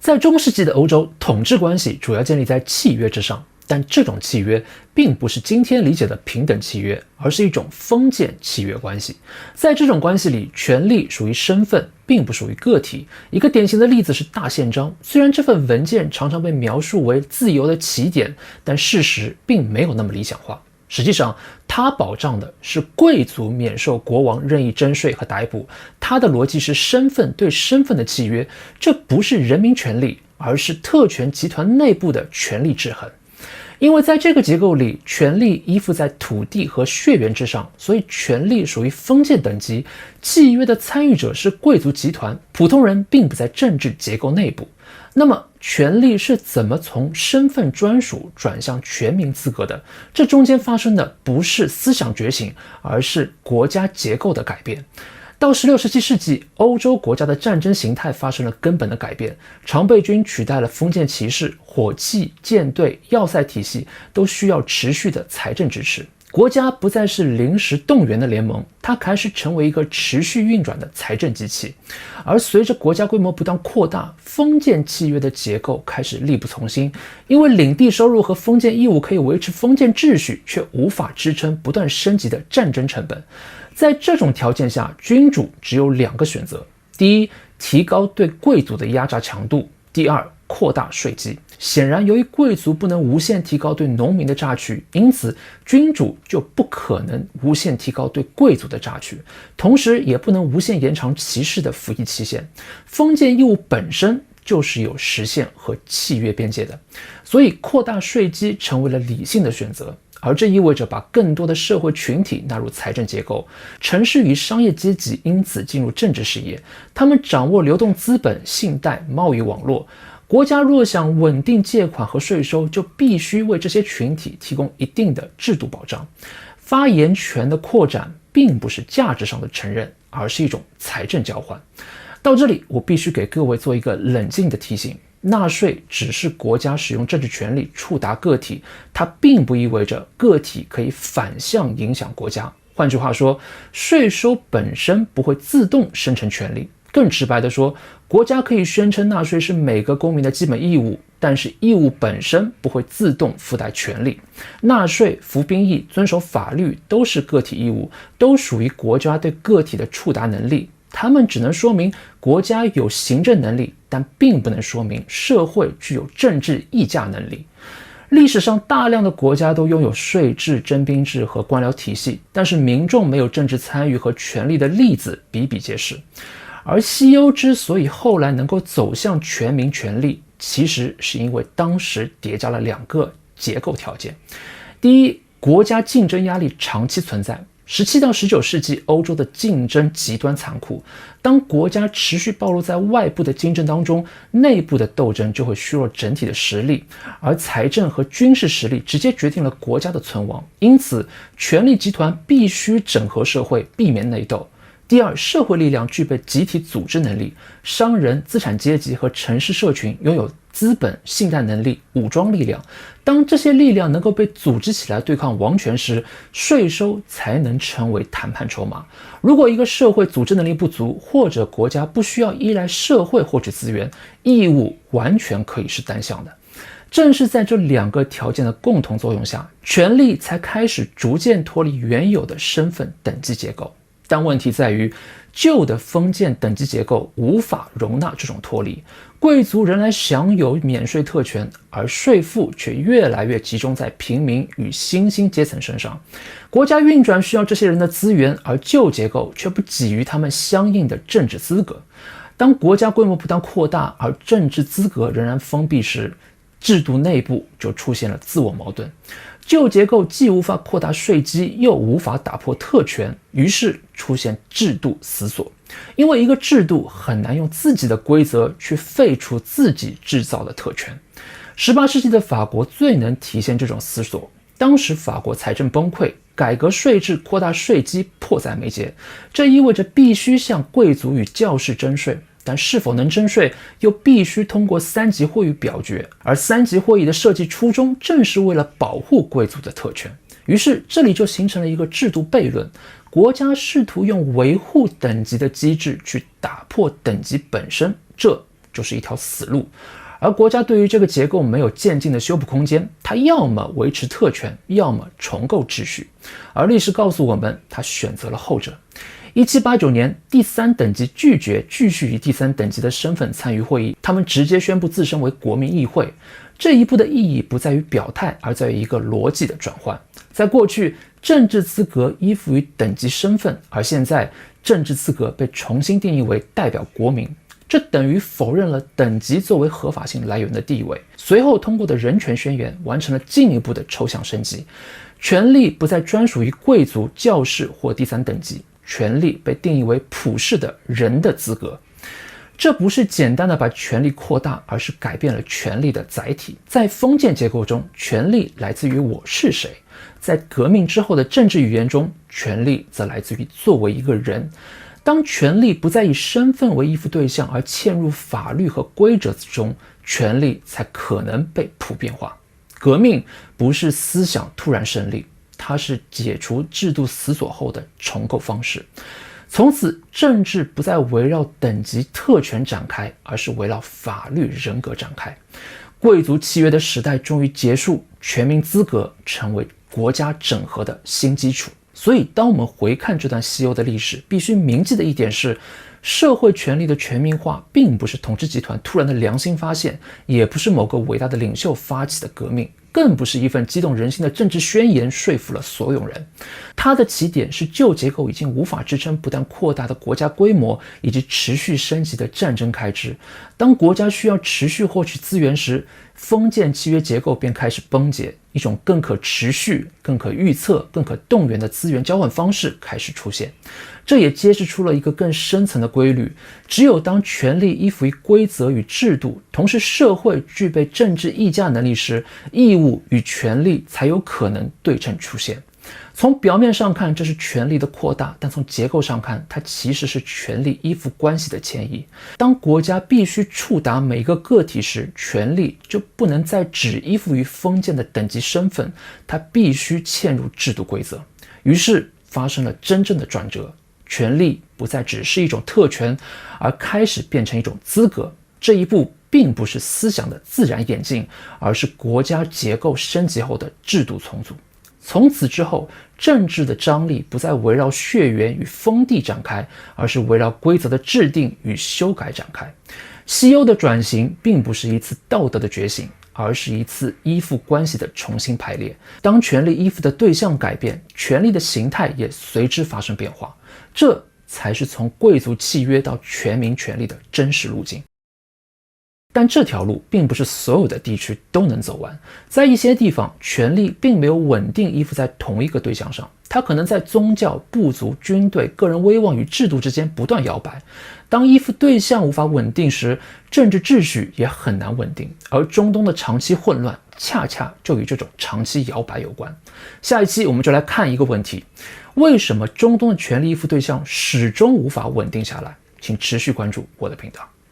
在中世纪的欧洲，统治关系主要建立在契约之上，但这种契约并不是今天理解的平等契约，而是一种封建契约关系。在这种关系里，权力属于身份，并不属于个体。一个典型的例子是大宪章，虽然这份文件常常被描述为自由的起点，但事实并没有那么理想化。实际上，它保障的是贵族免受国王任意征税和逮捕，它的逻辑是身份对身份的契约，这不是人民权利，而是特权集团内部的权力制衡。因为在这个结构里，权力依附在土地和血缘之上，所以权力属于封建等级，契约的参与者是贵族集团，普通人并不在政治结构内部。那么权力是怎么从身份专属转向全民资格的？这中间发生的不是思想觉醒，而是国家结构的改变。到16、17世纪，欧洲国家的战争形态发生了根本的改变，常备军取代了封建骑士，火器、舰队、要塞体系都需要持续的财政支持。国家不再是临时动员的联盟，它开始成为一个持续运转的财政机器。而随着国家规模不断扩大，封建契约的结构开始力不从心，因为领地收入和封建义务可以维持封建秩序，却无法支撑不断升级的战争成本。在这种条件下，君主只有2个选择：第一，提高对贵族的压榨强度；第二，扩大税基。显然，由于贵族不能无限提高对农民的榨取，因此君主就不可能无限提高对贵族的榨取，同时也不能无限延长骑士的服役期限。封建义务本身就是有实现和契约边界的，所以扩大税基成为了理性的选择。而这意味着把更多的社会群体纳入财政结构，城市与商业阶级因此进入政治视野，他们掌握流动资本、信贷、贸易网络。国家若想稳定借款和税收，就必须为这些群体提供一定的制度保障。发言权的扩展并不是价值上的承认，而是一种财政交换。到这里，我必须给各位做一个冷静的提醒。纳税只是国家使用政治权力触达个体，它并不意味着个体可以反向影响国家。换句话说，税收本身不会自动生成权利。更直白地说，国家可以宣称纳税是每个公民的基本义务，但是义务本身不会自动附带权利。纳税、服兵役、遵守法律都是个体义务，都属于国家对个体的触达能力。它们只能说明国家有行政能力，但并不能说明社会具有政治议价能力。历史上大量的国家都拥有税制、征兵制和官僚体系，但是民众没有政治参与和权力的例子比比皆是。而西欧之所以后来能够走向全民权利，其实是因为当时叠加了2个结构条件。第一，国家竞争压力长期存在。17到19世纪，欧洲的竞争极端残酷。当国家持续暴露在外部的竞争当中，内部的斗争就会削弱整体的实力，而财政和军事实力直接决定了国家的存亡。因此，权力集团必须整合社会，避免内斗。第二，社会力量具备集体组织能力，商人、资产阶级和城市社群拥有资本、信贷能力、武装力量。当这些力量能够被组织起来对抗王权时，税收才能成为谈判筹码。如果一个社会组织能力不足，或者国家不需要依赖社会获取资源，义务完全可以是单向的。正是在这2个条件的共同作用下，权力才开始逐渐脱离原有的身份等级结构。但问题在于，旧的封建等级结构无法容纳这种脱离，贵族仍然享有免税特权，而税负却越来越集中在平民与新兴阶层身上。国家运转需要这些人的资源，而旧结构却不给予他们相应的政治资格。当国家规模不断扩大，而政治资格仍然封闭时，制度内部就出现了自我矛盾。旧结构既无法扩大税基，又无法打破特权，于是出现制度死锁。因为一个制度很难用自己的规则去废除自己制造的特权。18世纪的法国最能体现这种死锁。当时法国财政崩溃，改革税制、扩大税基迫在眉睫，这意味着必须向贵族与教士征税。但是否能征税，又必须通过3级会议表决，而3级会议的设计初衷正是为了保护贵族的特权。于是这里就形成了一个制度悖论，国家试图用维护等级的机制去打破等级本身，这就是一条死路。而国家对于这个结构没有渐进的修补空间，它要么维持特权，要么重构秩序。而历史告诉我们，它选择了后者。1789年，第3等级拒绝继续以第3等级的身份参与会议，他们直接宣布自身为国民议会。这一步的意义不在于表态，而在于一个逻辑的转换。在过去，政治资格依附于等级身份，而现在政治资格被重新定义为代表国民。这等于否认了等级作为合法性来源的地位。随后通过的人权宣言完成了进一步的抽象升级，权力不再专属于贵族、教士或第3等级，权力被定义为普世的人的资格。这不是简单的把权力扩大，而是改变了权力的载体。在封建结构中，权力来自于我是谁；在革命之后的政治语言中，权力则来自于作为一个人。当权力不再以身份为依附对象，而嵌入法律和规则之中，权力才可能被普遍化。革命不是思想突然胜利，它是解除制度死锁后的重构方式。从此，政治不再围绕等级特权展开，而是围绕法律人格展开。贵族契约的时代终于结束，全民资格成为国家整合的新基础。所以当我们回看这段西欧的历史，必须铭记的一点是，社会权力的全民化并不是统治集团突然的良心发现，也不是某个伟大的领袖发起的革命，更不是一份激动人心的政治宣言说服了所有人。它的起点是旧结构已经无法支撑不断扩大的国家规模以及持续升级的战争开支。当国家需要持续获取资源时，封建契约结构便开始崩解，一种更可持续、更可预测、更可动员的资源交换方式开始出现。这也揭示出了一个更深层的规律：只有当权力依附于规则与制度，同时社会具备政治议价能力时，义务与权利才有可能对称出现。从表面上看，这是权力的扩大，但从结构上看，它其实是权力依附关系的迁移。当国家必须触达每一个个体时，权力就不能再只依附于封建的等级身份，它必须嵌入制度规则。于是发生了真正的转折，权力不再只是一种特权，而开始变成一种资格。这一步并不是思想的自然演进，而是国家结构升级后的制度重组。从此之后，政治的张力不再围绕血缘与封地展开，而是围绕规则的制定与修改展开。西欧的转型并不是一次道德的觉醒，而是一次依附关系的重新排列。当权力依附的对象改变，权力的形态也随之发生变化。这才是从贵族契约到全民权利的真实路径。但这条路并不是所有的地区都能走完，在一些地方，权力并没有稳定依附在同一个对象上，它可能在宗教、部族、军队、个人威望与制度之间不断摇摆。当依附对象无法稳定时，政治秩序也很难稳定，而中东的长期混乱恰恰就与这种长期摇摆有关。下一期我们就来看一个问题：为什么中东的权力依附对象始终无法稳定下来？请持续关注我的频道。